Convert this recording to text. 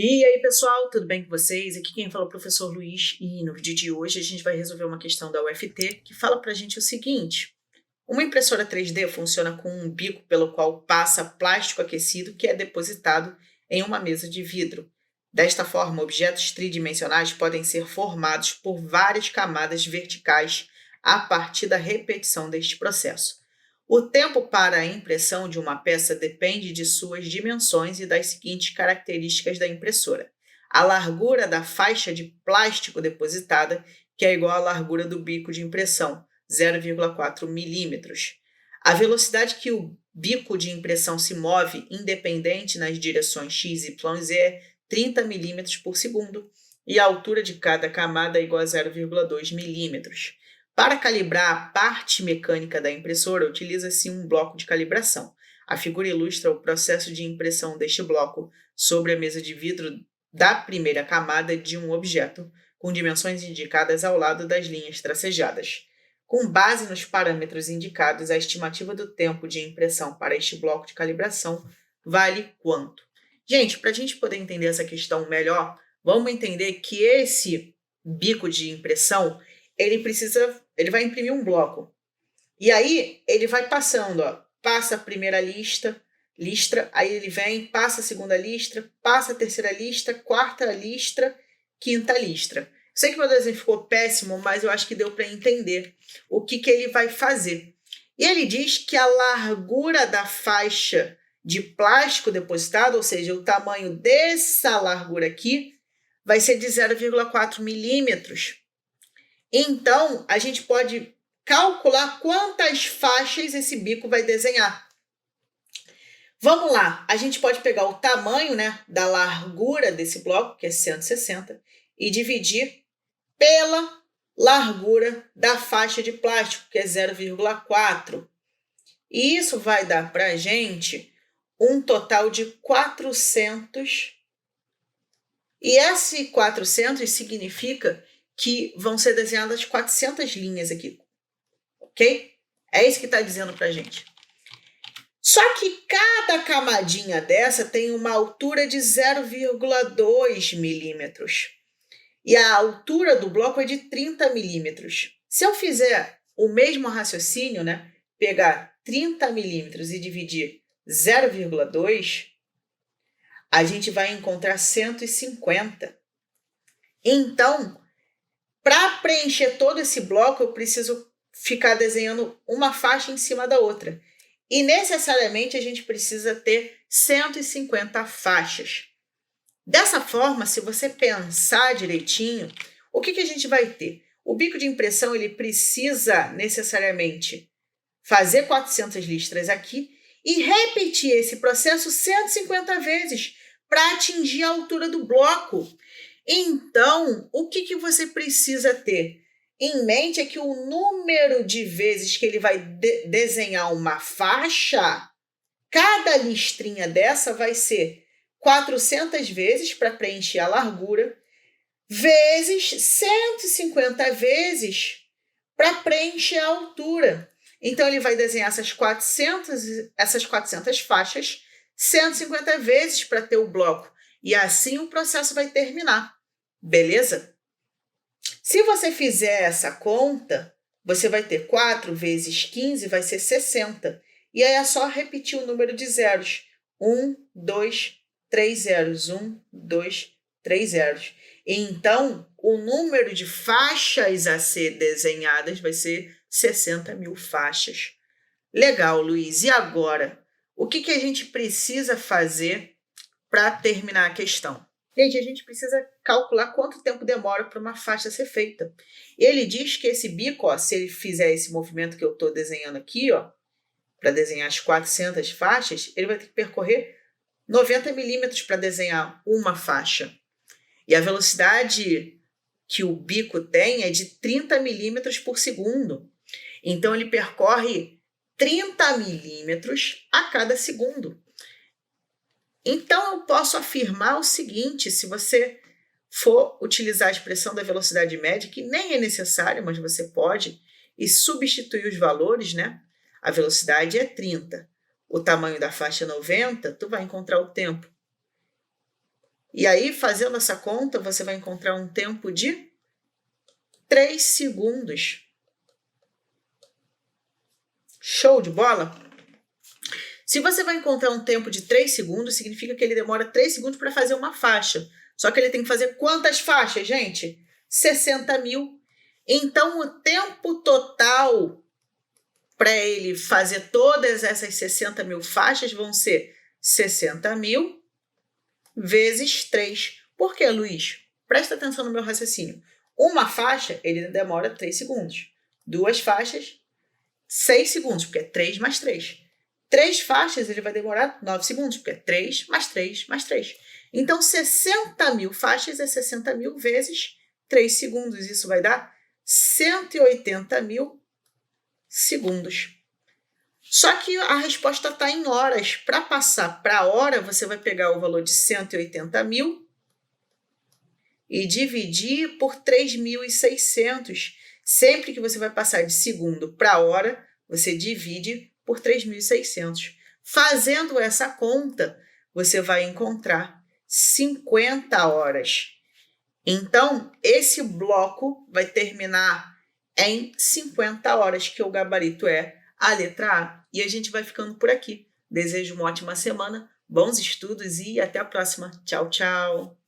E aí, pessoal, tudo bem com vocês? Aqui quem fala é o professor Luiz e no vídeo de hoje a gente vai resolver uma questão da UFT que fala pra gente o seguinte: uma impressora 3D funciona com um bico pelo qual passa plástico aquecido que é depositado em uma mesa de vidro. Desta forma, objetos tridimensionais podem ser formados por várias camadas verticais a partir da repetição deste processo. O tempo para a impressão de uma peça depende de suas dimensões e das seguintes características da impressora: a largura da faixa de plástico depositada, que é igual à largura do bico de impressão, 0,4 milímetros. A velocidade que o bico de impressão se move, independente nas direções x, y e z, é 30 milímetros por segundo, e a altura de cada camada é igual a 0,2 milímetros. Para calibrar a parte mecânica da impressora, utiliza-se um bloco de calibração. A figura ilustra o processo de impressão deste bloco sobre a mesa de vidro da primeira camada de um objeto, com dimensões indicadas ao lado das linhas tracejadas. Com base nos parâmetros indicados, a estimativa do tempo de impressão para este bloco de calibração vale quanto? Gente, para a gente poder entender essa questão melhor, vamos entender que esse bico de impressão ele vai imprimir um bloco. E aí ele vai passando, ó, passa a primeira listra, aí ele vem, passa a segunda listra, passa a terceira listra, quarta listra, quinta listra. Sei que meu desenho ficou péssimo, mas eu acho que deu para entender o que ele vai fazer. E ele diz que a largura da faixa de plástico depositado, ou seja, o tamanho dessa largura aqui, vai ser de 0,4 milímetros. Então, a gente pode calcular quantas faixas esse bico vai desenhar. Vamos lá, a gente pode pegar o tamanho, da largura desse bloco, que é 160, e dividir pela largura da faixa de plástico, que é 0,4. E isso vai dar para a gente um total de 400. E esse 400 significa que vão ser desenhadas 400 linhas aqui, ok? É isso que está dizendo para a gente. Só que cada camadinha dessa tem uma altura de 0,2 milímetros. E a altura do bloco é de 30 milímetros. Se eu fizer o mesmo raciocínio, pegar 30 milímetros e dividir 0,2, a gente vai encontrar 150. Então, para preencher todo esse bloco, eu preciso ficar desenhando uma faixa em cima da outra. E necessariamente a gente precisa ter 150 faixas. Dessa forma, se você pensar direitinho, o que a gente vai ter? O bico de impressão ele precisa necessariamente fazer 400 listras aqui e repetir esse processo 150 vezes para atingir a altura do bloco. Então, o que você precisa ter em mente é que o número de vezes que ele vai desenhar uma faixa, cada listrinha dessa vai ser 400 vezes para preencher a largura, vezes 150 vezes para preencher a altura. Então, ele vai desenhar essas 400 faixas 150 vezes para ter o bloco. E assim o processo vai terminar. Beleza? Se você fizer essa conta, você vai ter 4 vezes 15, vai ser 60. E aí é só repetir o número de zeros. 1, 2, 3 zeros. 1, 2, 3 zeros. Então, o número de faixas a ser desenhadas vai ser 60 mil faixas. Legal, Luiz. E agora? O que a gente precisa fazer para terminar a questão? Gente, a gente precisa calcular quanto tempo demora para uma faixa ser feita. Ele diz que esse bico, se ele fizer esse movimento que eu estou desenhando aqui, para desenhar as 400 faixas, ele vai ter que percorrer 90 milímetros para desenhar uma faixa. E a velocidade que o bico tem é de 30 milímetros por segundo. Então, ele percorre 30 milímetros a cada segundo. Então, eu posso afirmar o seguinte: se você for utilizar a expressão da velocidade média, que nem é necessário, mas você pode, e substituir os valores, A velocidade é 30, o tamanho da faixa é 90, tu vai encontrar o tempo. E aí, fazendo essa conta, você vai encontrar um tempo de 3 segundos. Show de bola? Se você vai encontrar um tempo de 3 segundos, significa que ele demora 3 segundos para fazer uma faixa. Só que ele tem que fazer quantas faixas, gente? 60 mil. Então, o tempo total para ele fazer todas essas 60 mil faixas vão ser 60 mil vezes 3. Por quê, Luiz? Presta atenção no meu raciocínio. Uma faixa, ele demora 3 segundos. 2 faixas, 6 segundos, porque é 3 mais 3. 3 faixas, ele vai demorar 9 segundos, porque é 3 mais 3 mais 3. Então, 60 mil faixas é 60 mil vezes 3 segundos. Isso vai dar 180 mil segundos. Só que a resposta está em horas. Para passar para a hora, você vai pegar o valor de 180 mil e dividir por 3.600. Sempre que você vai passar de segundo para hora, você divide por 3.600. Fazendo essa conta, você vai encontrar 50 horas. Então, esse bloco vai terminar em 50 horas, que o gabarito é a letra A. E a gente vai ficando por aqui. Desejo uma ótima semana, bons estudos e até a próxima. Tchau, tchau!